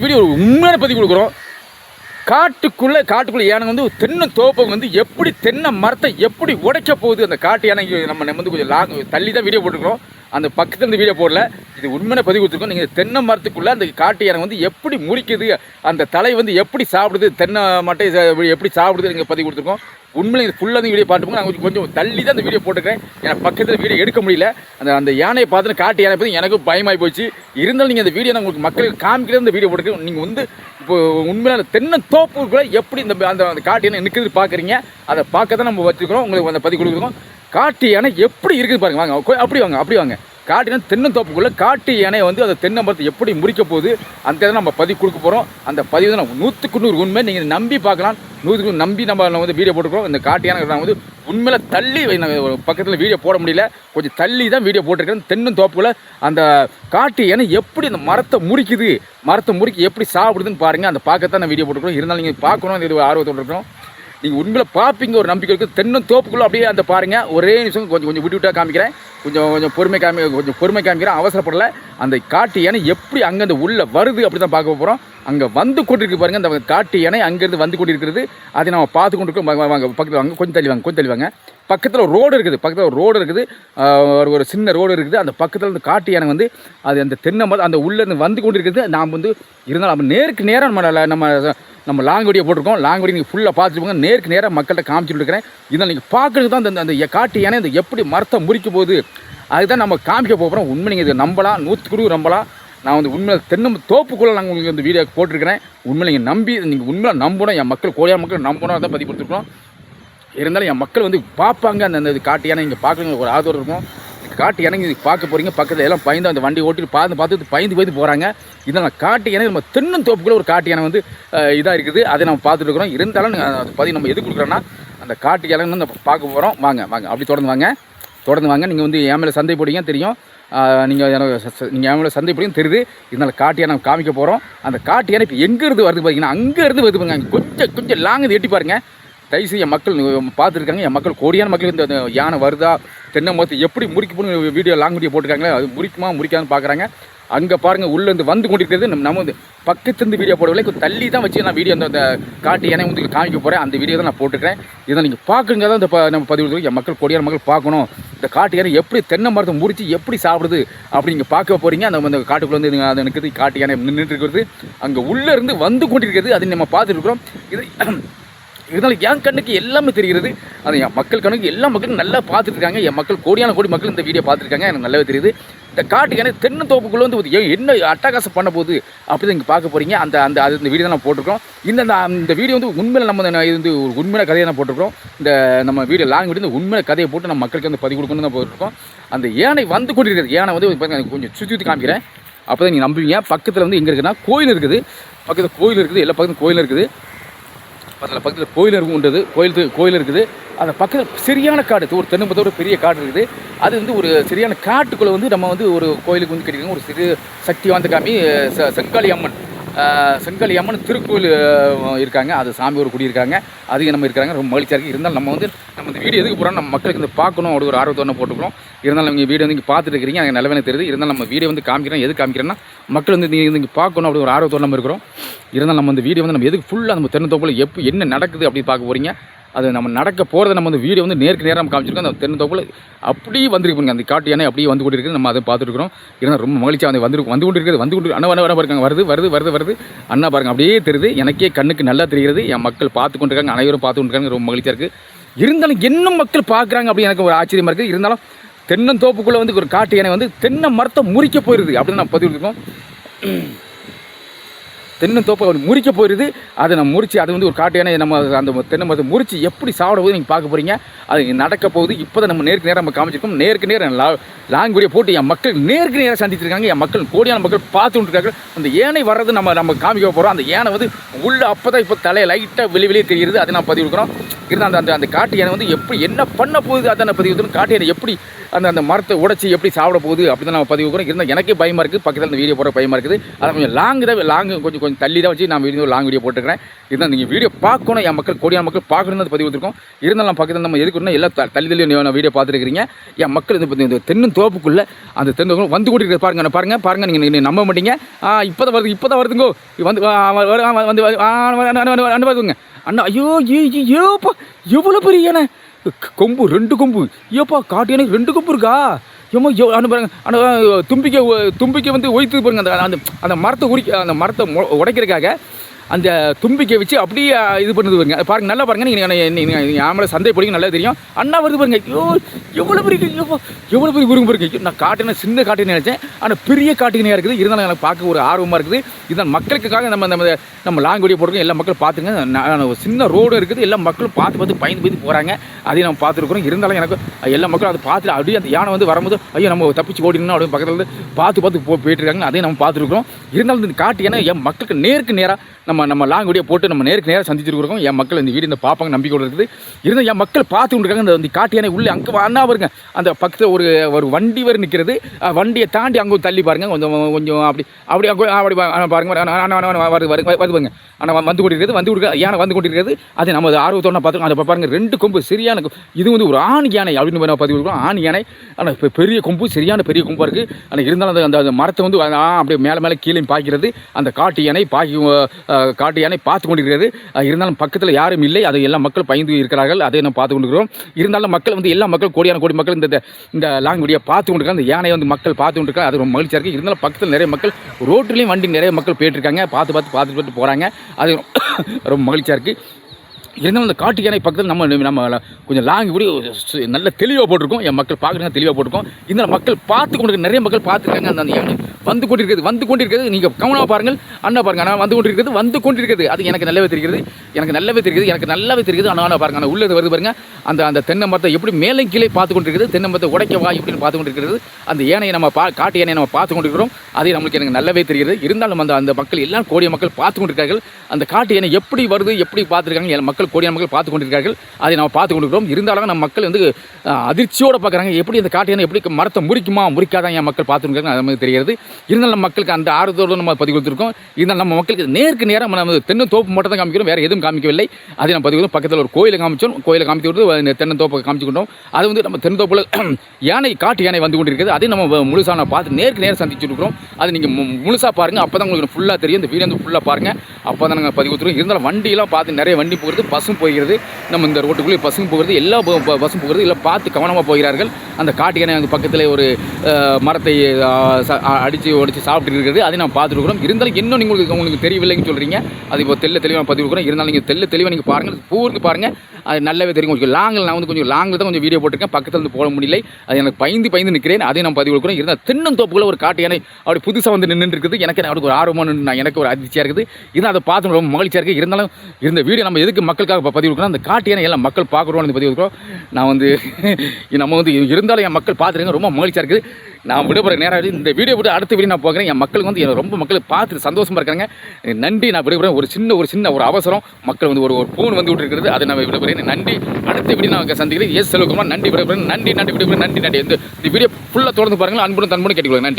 Video ஒரு உண்மையான பதிவு கொடுக்குறோம். காட்டுக்குள்ளே யானை வந்து தென்னை தோப்பை வந்து எப்படி தென்னை மரத்தை எப்படி உடைக்க போகுது அந்த காட்டு யானை. நம்ம வந்து கொஞ்சம் தள்ளி தான் வீடியோ போட்டுருக்கோம், அந்த பக்கத்தில் இருந்து வீடியோ போடல. இது உண்மையான பதிவு கொடுத்துருக்கோம். நீங்கள் தென்னை மரத்துக்குள்ளே அந்த காட்டு யானை வந்து எப்படி முறிக்குது, அந்த தலை வந்து எப்படி சாப்பிடுது, தென்னை மட்டை எப்படி சாப்பிடுது நீங்கள் பதிவு கொடுத்துருக்கோம். உண்மையிலே இது ஃபுல்லாக அந்த வீடியோ பார்த்துப்போங்க. நான் கொஞ்சம் தள்ளி தான் அந்த வீடியோ போட்டுக்கிறேன், ஏன்னா பக்கத்தில் வீடியோ எடுக்க முடியல. அந்த யானையை பார்த்துட்டு காட்டு யானை பார்த்து எனக்கும் பயமாகி போச்சு. இருந்தாலும் நீங்கள் அந்த வீடியோ நான் உங்களுக்கு மக்களுக்கு காமிக்கிறது அந்த வீடியோ போட்டுருக்கேன். நீங்கள் வந்து இப்போ உண்மையில அந்த தென்னை தோப்புக்குள்ளே எப்படி அந்த காட்டு யானை நிற்கிறது பார்க்குறீங்க, அதை பார்க்க தான் நம்ம வச்சுருக்கிறோம். உங்களுக்கு அந்த பதிவு கொடுக்குறோம். காட்டு யானை எப்படி இருக்குது பாருங்க. வாங்க அப்படி வாங்க. காட்டு யானை தென்னை தோப்புக்குள்ளே காட்டு யானை வந்து அந்த தென்னை மரத்தை எப்படி முறிக்க போகுது அந்த இதை நம்ம பதிவு கொடுக்க போகிறோம். அந்த பதிவு தான் 100க்கு 100 உண்மை. நீங்கள் நம்பி பார்க்கலாம், 100க்கு நம்பி நம்ம வந்து வீடியோ போட்டுருக்கோம். இந்த காட்டு யானை நான் வந்து உண்மையில தள்ளி பக்கத்தில் வீடியோ போட முடியல, கொஞ்சம் தள்ளி தான் வீடியோ போட்டிருக்கேன். தென்னை தோப்புக்குள்ளே அந்த காட்டு யானை எப்படி அந்த மரத்தை முறிக்குது, மரத்தை முறிக்கி எப்படி சாப்பிடுதுன்னு பாருங்கள். அந்த பார்க்கத்தான் நான் வீடியோ போட்டுருக்கோம். இருந்தாலும் நீங்கள் பார்க்கணும், இது ஆர்வத்தோடு இருக்கணும். நீங்கள் உண்மையில் பார்ப்பீங்க, ஒரு நம்பிக்கை இருக்குது. தென்னை தோப்புக்குள்ளே அப்படியே அந்த பாருங்கள். ஒரே நிமிஷம் கொஞ்சம் விட்டு காமிக்கிறேன், கொஞ்சம் பொறுமை காமிக்கிறேன், அவசரப்படலை. அந்த காட்டு யானை எப்படி அங்கேருந்து உள்ளே வருது அப்படி தான் பார்க்க போகிறோம். அங்கே வந்து கொண்டிருக்கு பாருங்கள், அந்த காட்டு யானை அங்கேருந்து வந்து கொண்டிருக்கிறது. அதை நம்ம பார்த்து கொண்டு இருக்கோம். வாங்க பக்கத்தில் வாங்க, கொஞ்சம் தள்ளி வாங்க. பக்கத்தில் ஒரு ரோடு இருக்குது, ஒரு சின்ன ரோடு இருக்குது. அந்த பக்கத்தில் இந்த காட்டு யானை வந்து அது அந்த தென்னை மரம் அந்த உள்ளேருந்து வந்து கொண்டு இருக்குது. நாம் வந்து இருந்தாலும் நம்ம நேருக்கு நேராக நம்ம லாங் வீடியோ போட்டிருக்கோம். லாங் வீடியோ நீங்கள் ஃபுல்லாக பார்த்துருப்போங்க. நேருக்கு நேராக மக்கள்கிட்ட காமிச்சிட்டு இருக்கிறேன். இதனால் நீங்கள் பார்க்குறது தான் அந்த காட்டு யானை இந்த எப்படி மரத்தை முறிக்க போகுது அதுதான் நம்ம காமிக்க போகிறோம். உண்மை நீங்கள் இதை நம்பலாம், 100க்கு நம்பலாம். நான் வந்து உண்மையில் தென்னை தோப்புக்குள்ளே நாங்கள் உங்களுக்கு இந்த வீடியோ போட்டிருக்கிறேன். உண்மையில் நீங்கள் நம்பி நீங்கள் உண்மையில் நம்பணும். என் மக்கள் கோழியான மக்கள் நம்பணும், அதான் பதிவு கொடுத்துருக்கோம். இருந்தாலும் என் மக்கள் வந்து பார்ப்பாங்க. அந்த காட்டு யானை இங்கே பார்க்குறவங்க ஒரு ஆதரவு இருக்கும். காட்டு யானை இங்கே பார்க்க போகிறீங்க. பக்கத்தில் எல்லாம் பயந்து அந்த வண்டி ஓட்டிட்டு பார்த்து பயந்து போகிறாங்க. இதனால் காட்டு யானை நம்ம தென்னை தோப்புக்குள்ளே ஒரு காட்டு யானை வந்து இதாக இருக்குது. அதை நம்ம பார்த்துட்டு இருக்கிறோம். இருந்தாலும் அதை பதிவு நம்ம எது கொடுக்குறோன்னா அந்த காட்டு யானை நம்ம பார்க்க போகிறோம். வாங்க அப்படி தொடர்ந்து வாங்க. நீங்கள் வந்து என் மேலே சந்தை போடுங்க தெரியும், நீங்கள் என் மேலே சந்தை போடுங்க தெரியுது. இதனால் காட்டு யானை காமிக்க போகிறோம். அந்த காட்டு யானை இப்போ எங்கேருந்து வருது பார்த்தீங்கன்னா அங்கேருந்து வருது பாருங்க. கொஞ்சம் லாங்கு எட்டி பாருங்கள். தயவுசெய்து என் மக்கள் பார்த்துருக்காங்க. என் மக்கள் கோடியான மக்கள் இந்த யானை வருதா தென்னை மரத்தை எப்படி முறிக்கணும்னு வீடியோ லாங் வீடியோ போட்டிருக்காங்களே, அது முறிக்காதுன்னு பார்க்குறாங்க. அங்கே பாருங்கள் உள்ளேருந்து வந்து கொண்டிருக்கிறது. நம்ம வந்து பக்கத்துலேருந்து வீடியோ போடவில்லை, கொஞ்சம் தள்ளி தான் வச்சு நான் வீடியோ அந்த காட்டு யானை வந்து காமிக்க போகிறேன். அந்த வீடியோ தான் நான் போட்டுக்கிறேன். இதை நீங்கள் பார்க்குங்க தான் இந்த நம்ம பதிவு என் மக்கள் கோடியான மக்கள் பார்க்கணும். இந்த காட்டு யானை எப்படி தென்னை மரத்தை முறித்து எப்படி சாப்பிடுது அப்படி நீங்கள் பார்க்க போகிறீங்க. அந்த காட்டுக்குள்ளே வந்து அது எனக்கு காட்டு யானை நின்றுட்டு இருக்கிறது, அங்கே உள்ளேருந்து வந்து கொண்டிருக்கிறது. அதை நம்ம பார்த்துட்டு இருக்கிறோம். இதனால் என் கண்ணுக்கு எல்லாமே தெரிகிறது. அது என் மக்கள் கண்ணுக்கு எல்லா மக்களும் நல்லா பார்த்துட்டு இருக்காங்க. என் மக்கள் கோடியான கோடி மக்கள் இந்த வீடியோ பார்த்துருக்காங்க. எனக்கு நல்லாவே தெரியுது. இந்த காட்டு யானை தென்னை தோப்புக்குள்ளே வந்து என்ன அட்டகாசம் பண்ண போகுது அப்படி தான் இங்கே பார்க்க போகிறீங்க. அந்த வீடியோ தான் நான் போட்டிருக்கோம். இந்த வீடியோ வந்து உண்மையில் நம்ம இது வந்து உண்மையான கதையை தான் போட்டிருக்கோம். இந்த நம்ம வீடியோ லாங் வீடியோ உண்மையான கதையை போட்டு நம்ம மக்களுக்கு வந்து பதிவு கொடுக்கணும்னு தான் போட்டிருக்கோம். அந்த யானை வந்து கொண்டிருக்கிறது. யானை வந்து கொஞ்சம் சுற்றி காமிக்கிறேன், அப்போ தான் நீங்கள் நம்புவீங்க. பக்கத்தில் வந்து எங்கே இருக்குன்னா கோயில் இருக்குது. பக்கத்தில் கோயில் இருக்குது, எல்லா பக்கத்தும் கோயில் இருக்குது. பக்கத்தில் கோயில் இருக்குன்றது கோயில் இருக்குது. அந்த பக்கத்தில் சரியான காடு, ஒரு தென்னம்பத்தோட பெரிய காடு இருக்குது. அது வந்து ஒரு சரியான காட்டுக்குள்ளே வந்து நம்ம வந்து ஒரு கோயிலுக்கு வந்து கிடைக்கும். ஒரு சிறு சக்தி வாய்ந்த காமி செங்காளி அம்மன் திருக்கோயில் இருக்காங்க. அது சாமி ஒரு குடி இருக்காங்க, அதுக்கு நம்ம இருக்காங்க. ரொம்ப மகிழ்ச்சியாக இருக்குது. இருந்தாலும் நம்ம இந்த வீடியோ எதுக்கு போகிறோம், நம்ம மக்களுக்கு வந்து பார்க்கணும் அப்படி ஒரு ஆர்வத்தோட போட்டுக்கிறோம். இருந்தாலும் நீங்கள் வீடியோ வந்து இங்கே பார்த்துட்டு இருக்கிறீங்க, எனக்கு நல்லவே தெரியுது. இருந்தாலும் நம்ம வீடியோ வந்து காமிக்கிறோம். எது காமிக்கிறேன்னா மக்கள் வந்து நீங்கள் இங்கே பார்க்கணும் அப்படி ஒரு ஆர்வத்தோடு நம்ம இருக்கிறோம். இருந்தாலும் நம்ம இந்த வீடியோ வந்து நம்ம எதுக்கு ஃபுல்லாக நம்ம தென்னந்தோப்பில் என்ன நடக்குது அப்படின்னு பார்க்க போகிறீங்க. அது நம்ம நடக்க போகிறத நம்ம வந்து வீடியோ வந்து நேருக்கு நேரம் நம்ம காமிச்சிருக்கோம். அந்த தென்னந்தோப்பில் அப்படியே வந்துருக்கு, அந்த காட்டு யானை அப்படியே வந்து கொண்டு இருக்குது. நம்ம அதை பார்த்துருக்கிறோம். இருந்தால் ரொம்ப மகிழ்ச்சியாக வந்து கொண்டு இருக்குது. அண்ணா பாருங்க, வருது அண்ணா பாருங்க, அப்படியே தெரியுது. எனக்கே கண்ணுக்கு நல்லா தெரிகிறது. என் மக்கள் பார்த்து கொண்டு இருக்காங்க, அனைவரும் பார்த்து கொண்டு இருக்காங்க. ரொம்ப மகிழ்ச்சியாக இருக்குது. இருந்தாலும் இன்னும் மக்கள் பார்க்குறாங்க அப்படின்னு எனக்கு ஒரு ஆச்சரியமாக இருக்குது. இருந்தாலும் தென்னந்தோப்புக்குள்ளே வந்து ஒரு காட்டு யானை வந்து தென்னை மரத்தை முறிக்க போயிடுது அப்படின்னு நான் பதிவு இருக்கோம். தென்னை தோப்பை முறிக்க போயிடுது. அதை நம்ம முறிச்சு அது வந்து ஒரு காட்டு யானை நம்ம அந்த தென்னை மரத்தை முறிச்சு எப்படி சாப்பிட போது நீங்கள் பார்க்க போகிறீங்க. அது நடக்க போகுது. இப்போ தான் நம்ம நேருக்கு நேரம் நம்ம காமிச்சிருக்கோம். நேருக்கு நேரம் லாங் வீடியோ போட்டு என் மக்கள் நேருக்கு நேரம் சந்திச்சிருக்காங்க. என் மக்கள் கோடியான மக்கள் பார்த்து கொண்டிருக்காங்க. அந்த யானை வர்றது நம்ம காமிக்க போகிறோம். அந்த யானை வந்து உள்ள அப்போ தான் இப்போ தலையை லைட்டாக வெளியே தெரிகிறது. அதை நான் பதிவு கொடுக்குறோம். இருந்தால் அந்த அந்த காட்டு யானை வந்து எப்படி என்ன பண்ண போகுது அதான் பதிவு வைக்கிறோம். காட்டு யானை எப்படி அந்த மரத்தை உடைச்சி எப்படி சாப்பிட போகுது அப்படி தான் நம்ம பதிவு வைக்கிறோம். இருந்தால் எனக்கே பயமாக இருக்குது, பக்கத்தில் அந்த வீடியோ போட பயமாக இருக்குது. அதை கொஞ்சம் லாங் கொஞ்சம் தள்ளி தான் வச்சு நான் லாங் வீடியோ போட்டுக்கிறேன். இருந்தால் நீங்கள் வீடியோ பார்க்கணும், என் மக்கள் கோடியான மக்கள் பார்க்கணும்னு அது பதிவு வச்சுருக்கோம். இருந்தாலும் நம்ம பக்கத்தில் நம்ம எதுக்குன்னா எல்லாம் தள்ளி வீடியோ பார்த்துருக்கிறீங்க. என் மக்கள் இந்த தென்னும் தோப்புக்குள்ளே அந்த தென்னை வந்து கூட்டிட்டு பாருங்க நீங்கள் நம்ப மாட்டீங்க. இப்போ தான் வருதுங்கோ வந்து வருதுங்க அண்ணா. ஐயோப்பா எவ்வளோ பெரிய யானை, கொம்பு 2 கொம்பு. ஐயோப்பா காட்டு யானை 2 கொம்பு இருக்கா? ஏமா பாருங்க ஆனால் தும்பிக்கை வந்து ஒய்த்து பாருங்க. அந்த அந்த மரத்தை அந்த மரத்தை உடைக்கிறதுக்காக அந்த தும்பிக்கை வச்சு அப்படியே இது பண்ணுது பாருங்க. பாருங்க நல்லா பாருங்க. நீங்கள் ஆமலை சந்தை போடுங்க நல்லா தெரியும். அண்ணா வருது பாருங்க. ஐயோ எவ்வளோ பெரிய விரும்பு இருக்கு. நான் காட்டின சின்ன காட்டினு நினச்சேன், ஆனால் பெரிய காட்டினையாக இருக்குது. இருந்தாலும் எனக்கு பார்க்க ஒரு ஆர்வமாக இருக்குது. இதுதான் மக்களுக்காக நம்ம லாங் வீடியோ போட்டுருக்கோம். எல்லா மக்களும் பார்த்துங்க. சின்ன ரோடு இருக்குது, எல்லா மக்களும் பார்த்து பயந்து போகிறாங்க. அதையும் நம்ம பார்த்துருக்குறோம். இருந்தாலும் எனக்கு எல்லா மக்களும் அதை பார்த்துட்டு அப்படியே அந்த யானை வந்து வரும்போது ஐயோ நம்ம தப்பிச்சு ஓடினோம் அப்படின்னு பக்கத்தில் வந்து பார்த்து போயிட்டு இருக்காங்க. அதையும் நம்ம பார்த்துருக்குறோம். இருந்தாலும் இந்த காட்டு யானை என் மக்களுக்கு நேருக்கு நேராக நம்ம லாங் வீடியோ போட்டு நம்ம நேருக்கு நேராக சந்திச்சிருக்கிறோம். என் மக்கள் இந்த வீடியோ இந்த பார்ப்பாங்க நம்பிக்கை இருக்குது. இருந்தால் என் மக்கள் பார்த்து கொண்டிருக்காங்க. இந்த காட்டு யானை உள்ளே அங்கே அண்ணா பாருங்க, அந்த பக்கத்தில் ஒரு வண்டி வரை நிற்கிறது. வண்டியை தாண்டி அங்கே தள்ளி பாருங்க. கொஞ்சம் அப்படி பாருங்க வருவாங்க. ஆனால் வந்து கொண்டிருக்கிறது யானை வந்து கொண்டிருக்கிறது. அதை நம்ம ஆர்வத்தோடு பார்த்துருக்கோம். அதை பாருங்க 2 கொம்பு சரியான. இது வந்து ஒரு ஆண் யானை அப்படின்னு பதிவு கொடுக்குறோம். ஆண் யானை ஆனால் இப்போ பெரிய கொம்பு, சரியான பெரிய கொம்பாக இருக்குது. ஆனால் இருந்தாலும் அந்த மரத்தை வந்து அப்படியே மேலே கீழே பாய்க்கிறது. அந்த காட்டு யானை பார்த்து கொண்டிருக்கிறது. இருந்தாலும் பக்கத்தில் யாரும் இல்லை. அதை எல்லா மக்கள் பயந்து இருக்கிறார்கள். அதை நம்ம பார்த்து கொண்டிருக்கிறோம். இருந்தாலும் மக்கள் வந்து எல்லா மக்கள் கோடி மக்கள் இந்த லாங் வீடியோ பார்த்து கொண்டிருக்காங்க. அந்த யானை வந்து மக்கள் பார்த்து கொண்டிருக்காங்க. அது ரொம்ப மகிழ்ச்சியாக இருக்குது. இருந்தாலும் பக்கத்தில் நிறைய மக்கள் ரோட்லேயும் வண்டி நிறைய மக்கள் போயிட்டுருக்காங்க. பார்த்து போகிறாங்க. அது ரொம்ப மகிழ்ச்சியாக இருக்குது. இருந்தாலும் அந்த காட்டு யானை பக்கத்தில் நம்ம கொஞ்சம் லாங் வீடியோ நல்ல தெளிவாக போட்டிருக்கோம். என் மக்கள் பார்க்குறாங்க, தெளிவாக போட்டிருக்கோம். இந்த மக்கள் பார்த்து கொண்டு நிறைய மக்கள் பார்த்துருக்காங்க. அந்த யானை வந்து கொண்டிருக்கிறது. நீங்கள் கவனமாக பாருங்கள். அண்ணா பாருங்க, ஆனால் வந்து கொண்டிருக்கிறது. அது எனக்கு நல்லாவே தெரிகிறது. ஆனால் பாருங்க, ஆனால் உள்ளது வருது பாருங்க. அந்த தென்னை மரத்தை எப்படி மேலே கீழே பார்த்து கொண்டிருக்கிறது. தென்னை மரத்தை உடைக்கவா இப்படின்னு பார்த்து கொண்டிருக்கிறது. அந்த யானையை காட்டு யானையை நம்ம பார்த்து கொண்டிருக்கிறோம். அதே நம்மளுக்கு எனக்கு நல்லாவே தெரிகிறது. இருந்தாலும் அந்த மக்கள் எல்லாம் கோடிய மக்கள் பார்த்து கொண்டிருக்கார்கள். அந்த காட்டு யானை எப்படி வருது எப்படி பார்த்துருக்காங்க. மக்கள் கோடிய மக்கள் பார்த்து கொண்டிருக்கார்கள். அதை நம்ம பார்த்து கொண்டிருக்கிறோம். இருந்தாலும் நம்ம மக்கள் வந்து அதிர்ச்சியோடு பார்க்குறாங்க. எப்படி அந்த காட்டு யானை எப்படி மரத்தை முறிக்காதான் என் மக்கள் பார்த்துருக்காங்க. அது மாதிரி தெரிகிறது. இருந்தாலும் நம்ம மக்களுக்கு அந்த ஆர்வத்தோடு நம்ம பதிவு கொடுத்துருக்கோம். இருந்தாலும் நம்ம மக்களுக்கு நேருக்கு நேரம் நம்ம தென்னும் தோப்பு மட்டும் தான் காமிக்கிறோம், வேறு எதுவும் காமிக்கவில்லை. அதை நம்ம பதிவு பக்கத்தில் ஒரு கோயிலை காமிச்சோம். கோயிலை காமிச்சு கொடுத்து தென்னும் தோப்பை காமிச்சுக்கிட்டோம். அது வந்து நம்ம தென்னந்தோப்பில் காட்டு யானை வந்து கொண்டிருக்கிறது. அதை நம்ம முழுசாக நான் பார்த்து நேருக்கு நேரம் சந்திச்சுருக்கிறோம். அது நீங்கள் முழுசாக பாருங்கள். அப்போ தான் உங்களுக்கு ஃபுல்லாக தெரியும். இந்த வீடியோ வந்து ஃபுல்லாக பாருங்கள். அப்போ தான் நாங்கள் பதிவு கொடுத்துருவோம். இருந்தாலும் வண்டியெல்லாம் பார்த்து நிறைய வண்டி போகிறது, பஸ்ஸும் போகிறது. நம்ம இந்த ரோட்டுக்குள்ளே பஸ்ஸும் போகிறது, எல்லா பஸ்ஸும் போகிறது. எல்லாம் பார்த்து கவனமாக போகிறார்கள். அந்த காட்டு யானை அங்கே பக்கத்தில் ஒரு மரத்தை ஒடிச்சு சாப்பிட்டு இருக்கிறது. அதை நான் பார்த்துருக்குறோம். இருந்தாலும் இன்னும் உங்களுக்கு தெரியவில்லைன்னு சொல்கிறீங்க. அது இப்போ தெளிவாக பதிவு கொடுக்குறோம். இருந்தாலும் நீங்கள் தெளிவாக நீங்கள் பாருங்கள், பூருக்கு பாருங்கள். அது நல்லாவே தெரியும் உங்களுக்கு. நான் வந்து கொஞ்சம் லாங்கில் தான் கொஞ்சம் வீடியோ போட்டிருக்கேன். பக்கத்தில் வந்து போட முடியல. அது எனக்கு பயந்து நிற்கிறேன். அதையும் நான் பதிவு கொடுக்குறோம். இருந்தால் தென்னந்தோப்புக்குள்ள ஒரு காட்டு யானை அப்படி புதுசாக வந்து நின்று இருக்குது. எனக்கு ஒரு ஆர்வமாக எனக்கு ஒரு அதிர்ச்சியாக இருக்குது. இருந்தால் அதை பார்த்து ரொம்ப மகிழ்ச்சியாக இருக்குது. இருந்தாலும் இந்த வீடியோ நம்ம எதுக்கு மக்களுக்காக பதிவு கொடுக்குறோம், அந்த காட்டு யானை எல்லாம் மக்கள் பார்க்குறோன்னு பதிவு கொடுக்குறோம். நான் வந்து நம்ம வந்து இருந்தாலும் என் மக்கள் பார்த்துருங்க, ரொம்ப மகிழ்ச்சியாக இருக்குது. நான் விடுபடுற நேரம் இந்த வீடியோ விட்டு அடுத்த வீடியோ நான் போகிறேன். என் மக்களுக்கு வந்து ரொம்ப மக்களுக்கு பார்த்து சந்தோஷமாக இருக்காங்க. நன்றி. நான் விடுபடுறேன். ஒரு சின்ன அவசரம் மக்கள் வந்து ஒரு ஃபோன் வந்து விட்டுருக்கிறது. அதை நான் விடுபடுறேன். நன்றி. அடுத்த வீடியோ நான் சந்திக்கிறேன். செல்வகுமார். நன்றி விடுபடுறேன். நன்றி விடுபடுறேன். நன்றி. இந்த வீடியோ ஃபுல்லாக தொடர்ந்து பாருங்கள். அன்புடன் தன்புடன் கேட்டுக்கொள்ளுங்க. நன்றி.